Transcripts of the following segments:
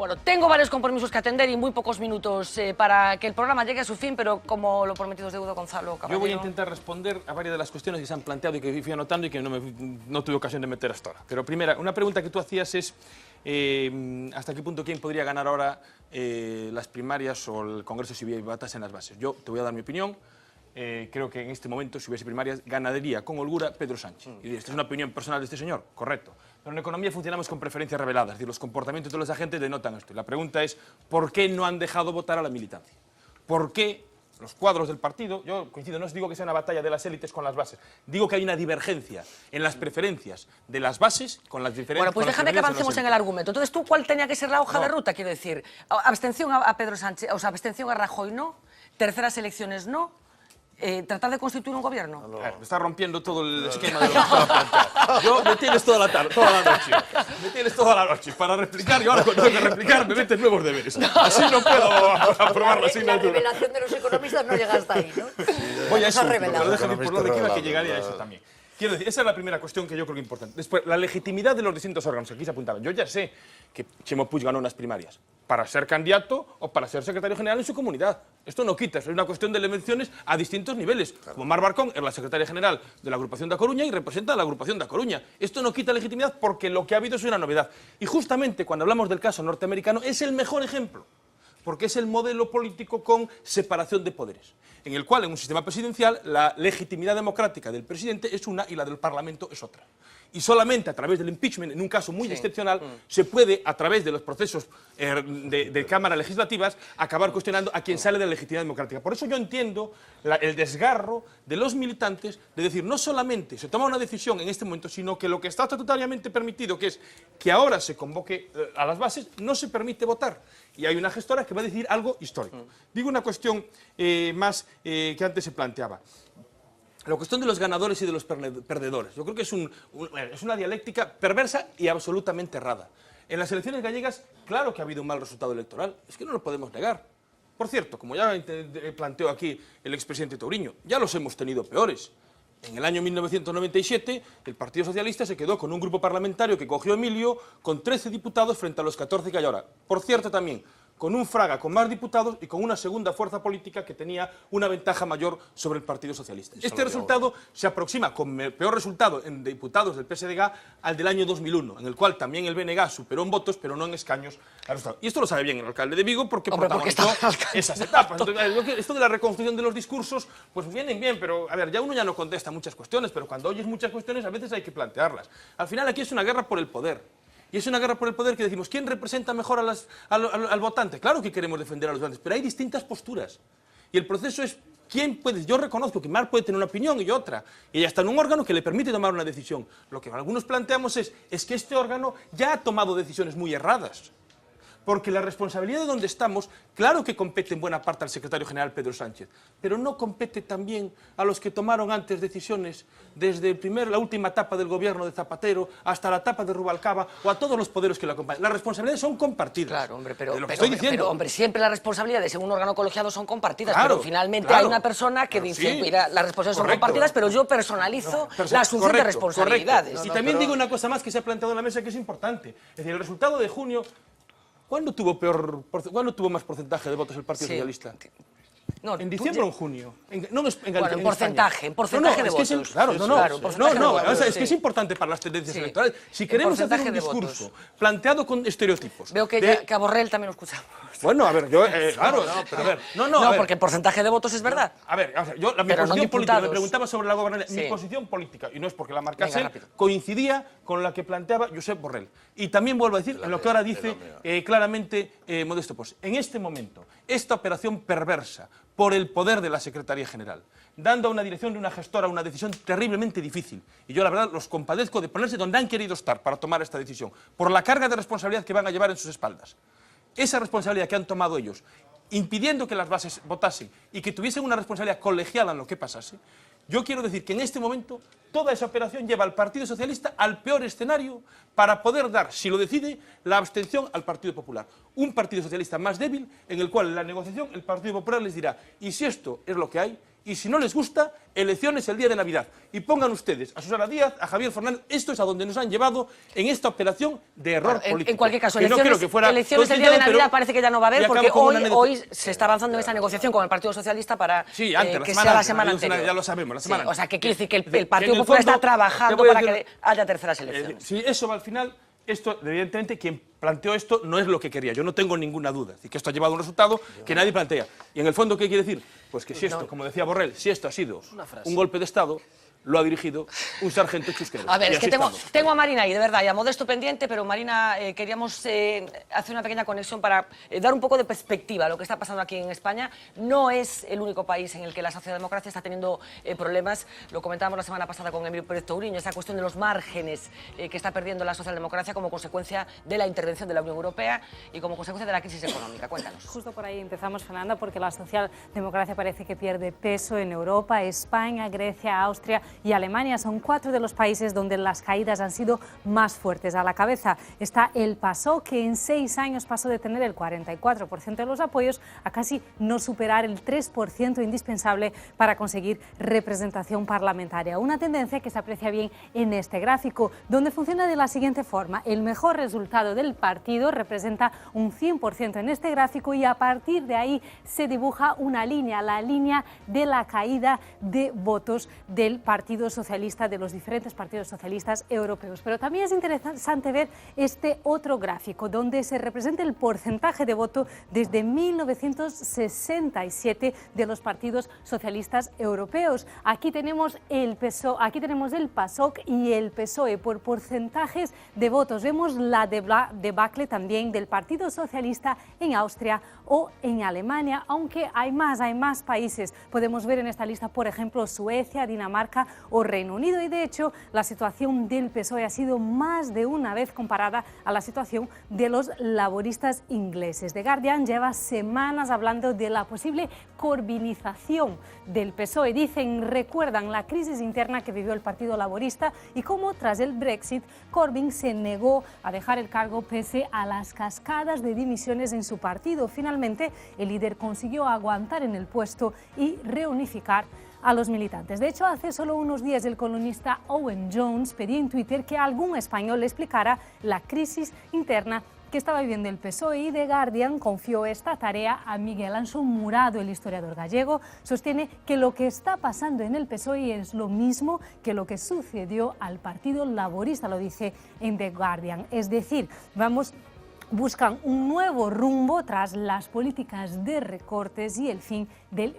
Bueno, tengo varios compromisos que atender y muy pocos minutos para que el programa llegue a su fin, pero como lo prometido es deuda, Gonzalo Caballero. Yo voy a intentar responder a varias de las cuestiones que se han planteado y que fui anotando y que no tuve ocasión de meter hasta ahora. Pero primera, una pregunta que tú hacías es ¿hasta qué punto quién podría ganar ahora las primarias o el Congreso si hubiera batas en las bases? Yo te voy a dar mi opinión. Creo que en este momento, si hubiese primarias, ganaría con holgura Pedro Sánchez. Y esta es una opinión personal de este señor, correcto. Pero en economía funcionamos con preferencias reveladas, es decir, los comportamientos de los agentes denotan esto. Y la pregunta es, ¿por qué no han dejado votar a la militancia? ¿Por qué los cuadros del partido, yo coincido, no os digo que sea una batalla de las élites con las bases, digo que hay una divergencia en las preferencias de las bases con las diferencias... Bueno, pues déjame que avancemos en el argumento. Entonces, ¿tú cuál tenía que ser la hoja de ruta? Quiero decir, abstención a Pedro Sánchez, o sea, abstención a Rajoy no, terceras elecciones no, tratar de constituir un gobierno. Me está rompiendo todo el esquema de lo que estaba planteado. Yo me tienes toda la tarde, toda la noche. Me tienes toda la noche para replicar y ahora cuando tengo que replicar me metes nuevos deberes. Así no puedo aprobar la asignatura. La revelación de los economistas no llega hasta ahí, ¿no? Voy a eso, pero déjame Economista por lo de que revelado. llegaría a eso también. Quiero decir, esa es la primera cuestión que yo creo que es importante. Después, la legitimidad de los distintos órganos que aquí se apuntaban. Yo ya sé que Chimo Puig ganó unas primarias para ser candidato o para ser secretario general en su comunidad. Esto no quita, es una cuestión de elecciones a distintos niveles. Como Mar Barcón es la secretaria general de la agrupación de A Coruña y representa a la agrupación de A Coruña. Esto no quita legitimidad porque lo que ha habido es una novedad. Y justamente cuando hablamos del caso norteamericano es el mejor ejemplo, porque es el modelo político con separación de poderes, en el cual en un sistema presidencial la legitimidad democrática del presidente es una y la del Parlamento es otra. Y solamente a través del impeachment, en un caso muy excepcional, se puede, a través de los procesos de cámaras legislativas, acabar cuestionando a quien sale de la legitimidad democrática. Por eso yo entiendo el desgarro de los militantes de decir, no solamente se toma una decisión en este momento, sino que lo que está estatutariamente permitido, que es que ahora se convoque a las bases, no se permite votar. Y hay una gestora que va a decir algo histórico. Digo una cuestión más que antes se planteaba. La cuestión de los ganadores y de los perdedores. Yo creo que es una dialéctica perversa y absolutamente errada. En las elecciones gallegas, claro que ha habido un mal resultado electoral. Es que no lo podemos negar. Por cierto, como ya planteó aquí el expresidente Touriño, ya los hemos tenido peores. En el año 1997, el Partido Socialista se quedó con un grupo parlamentario que cogió Emilio con 13 diputados frente a los 14 que hay ahora. Por cierto, también con un Fraga con más diputados y con una segunda fuerza política que tenía una ventaja mayor sobre el Partido Socialista. Este resultado se aproxima con el peor resultado en diputados del PSDG al del año 2001, en el cual también el BNG superó en votos, pero no en escaños al resultado. Y esto lo sabe bien el alcalde de Vigo porque protagonizó esas etapas. Entonces, esto de la reconstrucción de los discursos, pues vienen bien, pero a ver, ya uno ya no contesta muchas cuestiones, pero cuando oyes muchas cuestiones a veces hay que plantearlas. Al final aquí es una guerra por el poder. Y es una guerra por el poder que decimos, ¿quién representa mejor al votante? Claro que queremos defender a los votantes, pero hay distintas posturas. Y el proceso es, ¿quién puede? Yo reconozco que Mar puede tener una opinión y otra. Y ella está en un órgano que le permite tomar una decisión. Lo que algunos planteamos es que este órgano ya ha tomado decisiones muy erradas. Porque la responsabilidad de donde estamos, claro que compete en buena parte al secretario general Pedro Sánchez, pero no compete también a los que tomaron antes decisiones desde la última etapa del gobierno de Zapatero hasta la etapa de Rubalcaba o a todos los poderes que lo acompañan. Las responsabilidades son compartidas. Claro, hombre, pero hombre, siempre las responsabilidades en un órgano colegiado son compartidas, Claro, pero finalmente claro. hay una persona que dice, Sí, mira, las responsabilidades son correcto. compartidas, pero yo personalizo la asunción de responsabilidades. Correcto. Y también digo una cosa más que se ha planteado en la mesa que es importante. Es decir, el resultado de junio, ¿cuándo tuvo más porcentaje de votos el Partido Socialista? No, ¿En diciembre o en junio? En porcentaje de votos. Es que es importante para las tendencias electorales. Si queremos hacer un discurso planteado con estereotipos... Veo que a Borrell también lo escuchamos. Bueno, a ver, yo... claro, pero a ver... No, porque el porcentaje de votos es verdad. A ver, yo mi posición política, me preguntaba sobre la gobernanza, mi posición política, y no es porque la marcase, coincidía con la que planteaba Josep Borrell. Y también vuelvo a decir, en lo que ahora dice claramente Modesto Pons. En este momento, esta operación perversa por el poder de la Secretaría General, dando a una dirección de una gestora una decisión terriblemente difícil. Y yo, la verdad, los compadezco de ponerse donde han querido estar para tomar esta decisión, por la carga de responsabilidad que van a llevar en sus espaldas. Esa responsabilidad que han tomado ellos, impidiendo que las bases votasen y que tuviesen una responsabilidad colegiada en lo que pasase, yo quiero decir que en este momento toda esa operación lleva al Partido Socialista al peor escenario para poder dar, si lo decide, la abstención al Partido Popular. Un Partido Socialista más débil en el cual en la negociación el Partido Popular les dirá, y si esto es lo que hay, y si no les gusta, elecciones el día de Navidad. Y pongan ustedes a Susana Díaz, a Javier Fernández. Esto es a donde nos han llevado en esta operación de error político. En cualquier caso, que no creo que fuera elecciones el día de Navidad pero- parece que ya no va a haber, y acabo porque con una anécdota. hoy se está avanzando en esa negociación con el Partido Socialista para Sí, antes, que la sea la antes, semana ya anterior. lo sabemos, la semana Sí, o sea, que quiere decir que antes. el Partido en el Popular está fondo, trabajando te voy a para decir- que haya terceras elecciones. Sí, eso va al final. Esto, evidentemente, quien planteó esto no es lo que quería. Yo no tengo ninguna duda. Es decir, que esto ha llevado a un resultado que nadie plantea. Y en el fondo, ¿qué quiere decir? Pues que si esto, como decía Borrell, si esto ha sido un golpe de Estado, lo ha dirigido un sargento chusquero. A ver, Y es que así tengo, estamos. tengo a Marina ahí, de verdad, y a Modesto pendiente, pero Marina, queríamos hacer una pequeña conexión para dar un poco de perspectiva a lo que está pasando aquí en España. No es el único país en el que la socialdemocracia está teniendo problemas. Lo comentábamos la semana pasada con Emilio Pérez Touriño, esa cuestión de los márgenes que está perdiendo la socialdemocracia como consecuencia de la intervención de la Unión Europea y como consecuencia de la crisis económica. Cuéntanos. Justo por ahí empezamos, Fernanda, porque la socialdemocracia parece que pierde peso en Europa. España, Grecia, Austria y Alemania son 4 de los países donde las caídas han sido más fuertes. A la cabeza está el PASOK, que en 6 años pasó de tener el 44% de los apoyos a casi no superar el 3% indispensable para conseguir representación parlamentaria. Una tendencia que se aprecia bien en este gráfico, donde funciona de la siguiente forma. El mejor resultado del partido representa un 100% en este gráfico y a partir de ahí se dibuja una línea, la línea de la caída de votos del Partido Socialista, de los diferentes partidos socialistas europeos. Pero también es interesante ver este otro gráfico, donde se representa el porcentaje de voto desde 1967 de los partidos socialistas europeos. Aquí tenemos el PASOK y el PSOE por porcentajes de votos. Vemos la debacle también del Partido Socialista en Austria o en Alemania, aunque hay más países. Podemos ver en esta lista, por ejemplo, Suecia, Dinamarca o Reino Unido, y de hecho la situación del PSOE ha sido más de una vez comparada a la situación de los laboristas ingleses. The Guardian lleva semanas hablando de la posible corbinización del PSOE. Recuerdan la crisis interna que vivió el Partido Laborista y cómo tras el Brexit Corbyn se negó a dejar el cargo pese a las cascadas de dimisiones en su partido. Finalmente, el líder consiguió aguantar en el puesto y reunificar a los militantes. De hecho, hace solo unos días el columnista Owen Jones pedía en Twitter que algún español le explicara la crisis interna que estaba viviendo el PSOE, y The Guardian confió esta tarea a Miguel Anxo Murado, el historiador gallego. Sostiene que lo que está pasando en el PSOE es lo mismo que lo que sucedió al Partido Laborista, lo dice en The Guardian. Es decir, buscan un nuevo rumbo tras las políticas de recortes y el fin del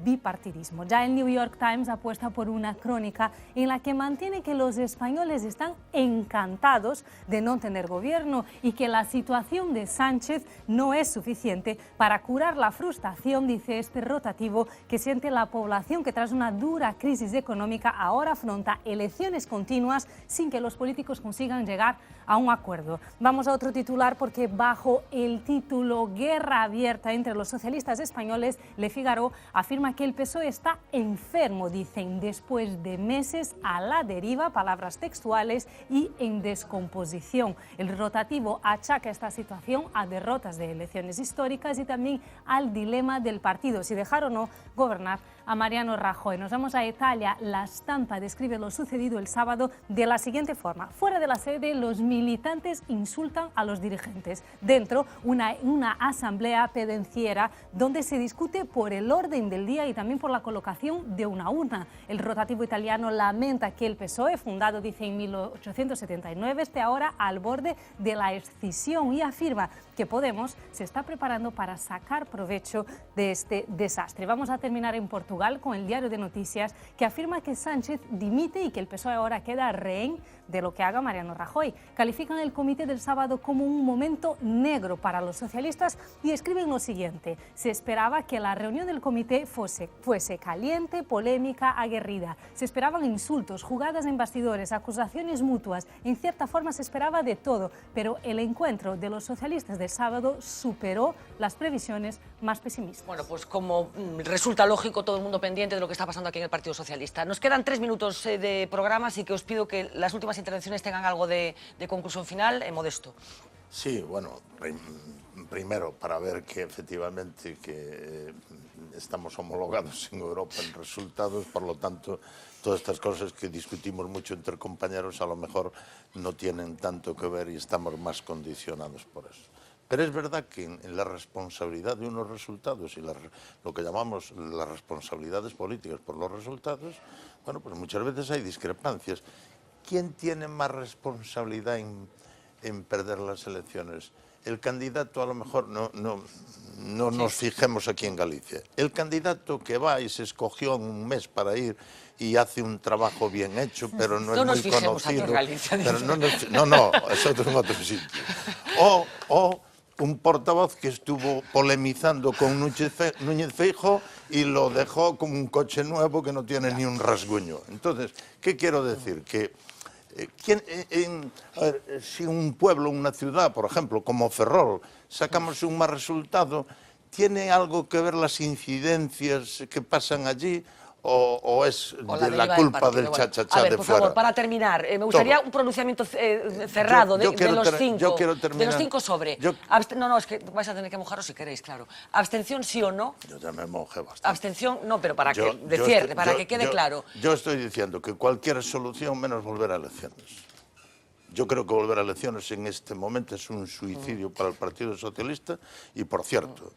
bipartidismo. Ya el New York Times apuesta por una crónica en la que mantiene que los españoles están encantados de no tener gobierno y que la situación de Sánchez no es suficiente para curar la frustración, dice este rotativo, que siente la población que tras una dura crisis económica ahora afronta elecciones continuas sin que los políticos consigan llegar a un acuerdo. Vamos a otro titular, porque bajo el título Guerra abierta entre los socialistas españoles, Le Figaro afirma que el PSOE está enfermo, dicen, después de meses a la deriva, palabras textuales, y en descomposición. El rotativo achaca esta situación a derrotas de elecciones históricas y también al dilema del partido, si dejar o no gobernar a Mariano Rajoy. Nos vamos a Italia. La Stampa describe lo sucedido el sábado de la siguiente forma. Fuera de la sede, los militantes insultan a los dirigentes. Dentro, una asamblea pendenciera donde se discute por el orden del día y también por la colocación de una urna. El rotativo italiano lamenta que el PSOE, fundado, dice, en 1879, esté ahora al borde de la escisión y afirma que Podemos se está preparando para sacar provecho de este desastre. Vamos a terminar en Portugal con el Diario de Noticias, que afirma que Sánchez dimite y que el PSOE ahora queda rehén de lo que haga Mariano Rajoy. Califican el comité del sábado como un momento negro para los socialistas y escriben lo siguiente: se esperaba que la reunión del comité fuese caliente, polémica, aguerrida. Se esperaban insultos, jugadas en bastidores, acusaciones mutuas. En cierta forma se esperaba de todo, pero el encuentro de los socialistas del sábado superó las previsiones más pesimistas. Bueno, pues como resulta lógico, todo el mundo pendiente de lo que está pasando aquí en el Partido Socialista. Nos quedan 3 minutos de programa, así que os pido que las últimas intervenciones tengan algo de conclusión final. Modesto. Sí, bueno, primero para ver que efectivamente que estamos homologados en Europa en resultados, por lo tanto, todas estas cosas que discutimos mucho entre compañeros a lo mejor no tienen tanto que ver y estamos más condicionados por eso. Pero es verdad que en la responsabilidad de unos resultados y lo que llamamos las responsabilidades políticas por los resultados, bueno, pues muchas veces hay discrepancias. ¿Quién tiene más responsabilidad en perder las elecciones? El candidato, a lo mejor, no nos fijemos aquí en Galicia. El candidato que va y se escogió en un mes para ir y hace un trabajo bien hecho, pero no es muy conocido. Pero no, eso es en otro sitio. O un portavoz que estuvo polemizando con Núñez Feijóo y lo dejó como un coche nuevo que no tiene ni un rasguño. Entonces, ¿qué quiero decir? Que si un pueblo, una ciudad, por ejemplo, como Ferrol, sacamos un mal resultado, ¿tiene algo que ver las incidencias que pasan allí o es de la culpa del cha-cha-cha de fuera? Por favor, para terminar, me gustaría un pronunciamiento cerrado de los cinco. De los cinco sobre. No, es que vais a tener que mojaros si queréis, claro. ¿Abstención sí o no? Yo ya me mojé bastante. Abstención no, pero para que quede claro. Yo estoy diciendo que cualquier solución menos volver a elecciones. Yo creo que volver a elecciones en este momento es un suicidio para el Partido Socialista y, por cierto,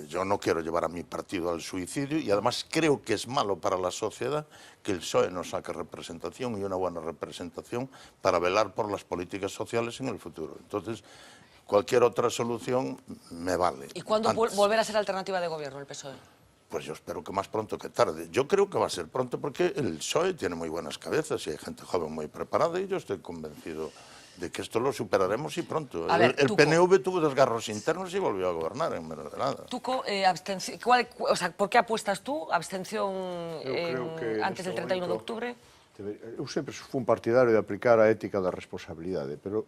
yo no quiero llevar a mi partido al suicidio y además creo que es malo para la sociedad que el PSOE no saque representación y una buena representación para velar por las políticas sociales en el futuro. Entonces, cualquier otra solución me vale. ¿Y cuándo volverá a ser alternativa de gobierno el PSOE? Pues yo espero que más pronto que tarde. Yo creo que va a ser pronto porque el PSOE tiene muy buenas cabezas y hay gente joven muy preparada y yo estoy convencido de que esto lo superaremos y pronto. El PNV tuvo desgarros internos y volvió a gobernar en menos de nada. Tuco, abstención, ¿por qué apuestas tú? ¿Abstención antes del 31 de octubre? Eu sempre fui un partidario de aplicar a ética da responsabilidade, pero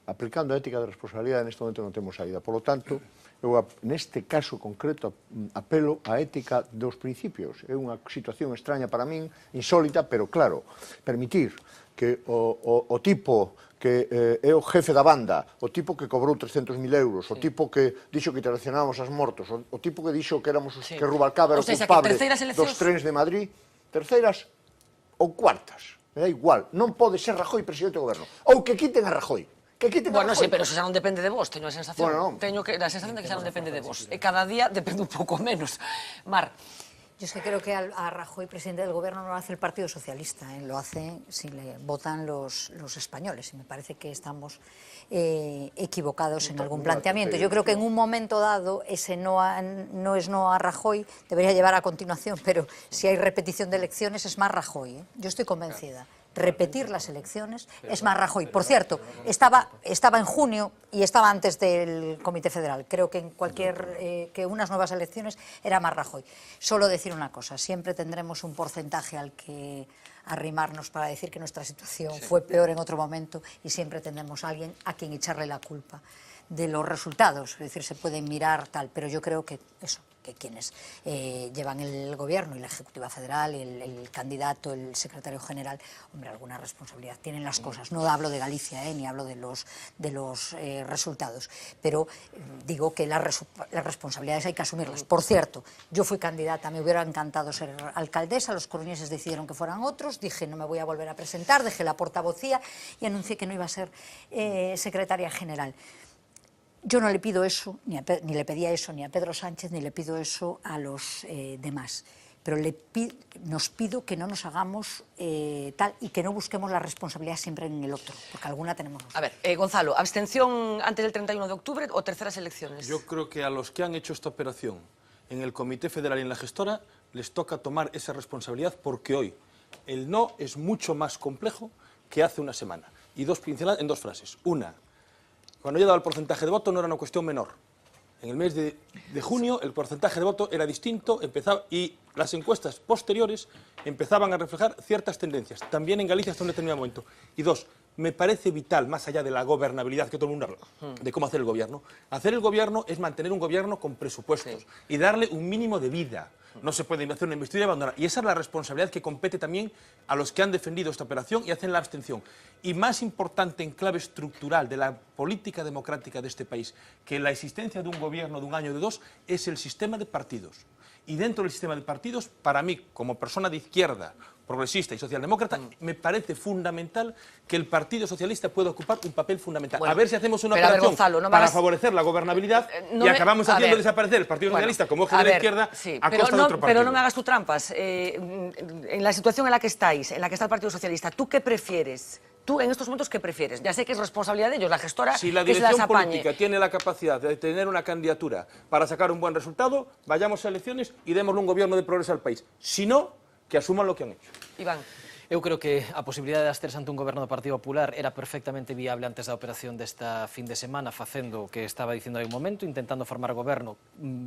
aplicando a ética da responsabilidade neste momento non temos saída. Por lo tanto, eu neste caso concreto apelo á ética dos principios. É unha situación extraña para min, insólita, pero claro, permitir que o tipo que é o jefe da banda, o tipo que cobrou 300.000 euros, o tipo que dixo que traicionábamos as mortos, o tipo que dixo que éramos que Rubalcaba era o culpable dos trens de Madrid, terceiras ou cuartas, me dá igual, non pode ser Rajoy presidente do goberno, ou que quiten a Rajoy. Bueno, sí, pero se xa non depende de vos, teño a sensación. Teño a sensación de que xa non depende de vos. E cada día depende un pouco menos. Mar. Yo es que creo que a Rajoy, presidente del gobierno, no lo hace el Partido Socialista, lo hace si le votan los españoles. Y me parece que estamos equivocados en algún planteamiento. Yo creo que en un momento dado ese no es no a Rajoy, debería llevar a continuación, pero si hay repetición de elecciones es más Rajoy. Yo estoy convencida. Repetir las elecciones es más Rajoy. Por cierto, estaba en junio y estaba antes del Comité Federal. Creo que que unas nuevas elecciones era más Rajoy. Solo decir una cosa, siempre tendremos un porcentaje al que arrimarnos para decir que nuestra situación fue peor en otro momento y siempre tendremos a alguien a quien echarle la culpa de los resultados. Es decir, se pueden mirar tal, pero yo creo que eso, que quienes llevan el gobierno y la Ejecutiva Federal, el candidato, el secretario general, hombre, alguna responsabilidad tienen las cosas. No hablo de Galicia, ni hablo de los resultados, pero digo que las responsabilidades hay que asumirlas. Por cierto, yo fui candidata, me hubiera encantado ser alcaldesa, los coruñeses decidieron que fueran otros, dije no me voy a volver a presentar, dejé la portavocía y anuncié que no iba a ser secretaria general. Yo no le pido eso, ni le pedía eso ni a Pedro Sánchez, ni le pido eso a los demás. Pero nos pido que no nos hagamos tal y que no busquemos la responsabilidad siempre en el otro, porque alguna tenemos nosotros. A ver, Gonzalo, ¿abstención antes del 31 de octubre o terceras elecciones? Yo creo que a los que han hecho esta operación en el Comité Federal y en la gestora les toca tomar esa responsabilidad porque hoy el no es mucho más complejo que hace una semana. Y en dos frases. Una, cuando he dado el porcentaje de voto no era una cuestión menor. En el mes de junio el porcentaje de voto era distinto y las encuestas posteriores empezaban a reflejar ciertas tendencias, también en Galicia hasta un determinado momento. Y dos, me parece vital, más allá de la gobernabilidad que todo el mundo habla, de cómo hacer el gobierno es mantener un gobierno con presupuestos y darle un mínimo de vida. No se puede hacer una investidura y abandonar. Y esa es la responsabilidad que compete también a los que han defendido esta operación y hacen la abstención. Y más importante en clave estructural de la política democrática de este país que la existencia de un gobierno de un año o de dos es el sistema de partidos. Y dentro del sistema de partidos, para mí, como persona de izquierda, progresista y socialdemócrata, me parece fundamental que el Partido Socialista pueda ocupar un papel fundamental. Bueno, a ver si hacemos una pero a ver, operación Gonzalo, no me para hagas- favorecer la gobernabilidad No y me- acabamos a haciendo ver. desaparecer el Partido Bueno, Socialista como eje a de la ver, izquierda sí, a pero costa de otro partido. Pero no me hagas tú trampas. En la situación en la que estáis, en la que está el Partido Socialista, ¿tú qué prefieres? ¿Tú en estos momentos qué prefieres? Ya sé que es responsabilidad de ellos, la gestora, Si la que se las dirección apañe. política tiene la capacidad de tener una candidatura para sacar un buen resultado, vayamos a elecciones y démosle un gobierno de progreso al país. Si no, que asuman lo que han hecho. Iván. Eu creo que a posibilidade de absterse ante un goberno do Partido Popular era perfectamente viable antes da operación desta fin de semana, facendo o que estaba dicindo hai un momento, intentando formar goberno,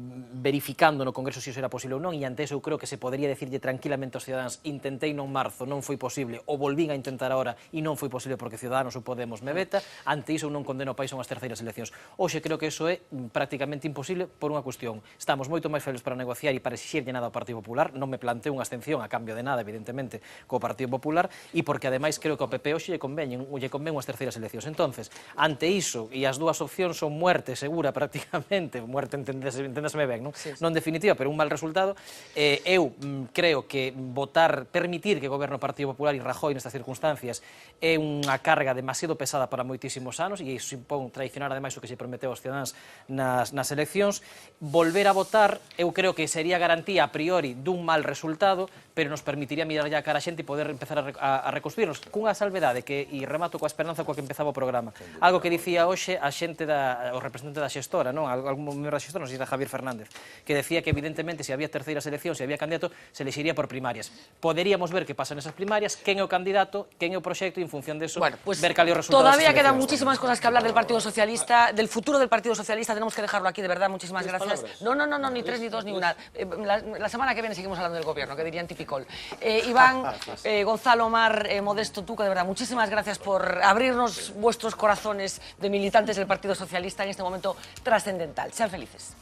verificando no Congreso se iso era posible ou non, e ante eso eu creo que se podría decirlle tranquilamente aos cidadáns intentei non marzo, non foi posible, o volvín a intentar agora e non foi posible porque Ciudadanos ou Podemos me veta, ante iso eu non condeno o país a unhas terceiras eleccións. Hoxe creo que iso é prácticamente imposible por unha cuestión. Estamos moito máis febles para negociar e para exixirlle nada ao Partido Popular, non me planteo unha abstención a cambio de nada, evidentemente, co Partido Popular, e porque ademais creo que ao PP hoxe lle convén unhas terceiras eleccións. Entonces, ante iso, e as dúas opcións son muerte segura prácticamente, muerte entendesme ben, non? Sí. Non definitiva, pero un mal resultado, eu creo que permitir que goberno o Partido Popular e Rajoy nestas circunstancias é unha carga demasiado pesada para moitísimos anos e iso impón traicionar ademais o que se prometeu aos cidadáns nas eleccións. Volver a votar, eu creo que sería garantía a priori dun mal resultado, pero nos permitiría mirar ya a cara a xente e poder empezar a reconstruirnos cunha salvedade que, e remato coa esperanza coa que empezaba o programa, algo que dicía hoxe a xente o representante da xestora, non? Algún membro da xestora, non sei se era Javier Fernández, que decía que evidentemente se había terceiras eleccións, se había candidato, se elegiría por primarias. Poderíamos ver que pasan esas primarias, quen é o candidato, quen é o proxecto e en función de eso Bueno, pues ver cal é o resultado. todavía desas quedan eleccións. muchísimas cosas que hablar del Partido Socialista, del futuro del Partido Socialista. Tenemos que dejarlo aquí, de verdad. Muchísimas gracias. No, ni tres, ni dos, ni una. La semana que viene seguimos hablando del gobierno, que dirían Tipicol. Iván, Gonzalo, Mar, Modesto, Tuco, de verdad, muchísimas gracias por abrirnos vuestros corazones de militantes del Partido Socialista en este momento trascendental. Sean felices.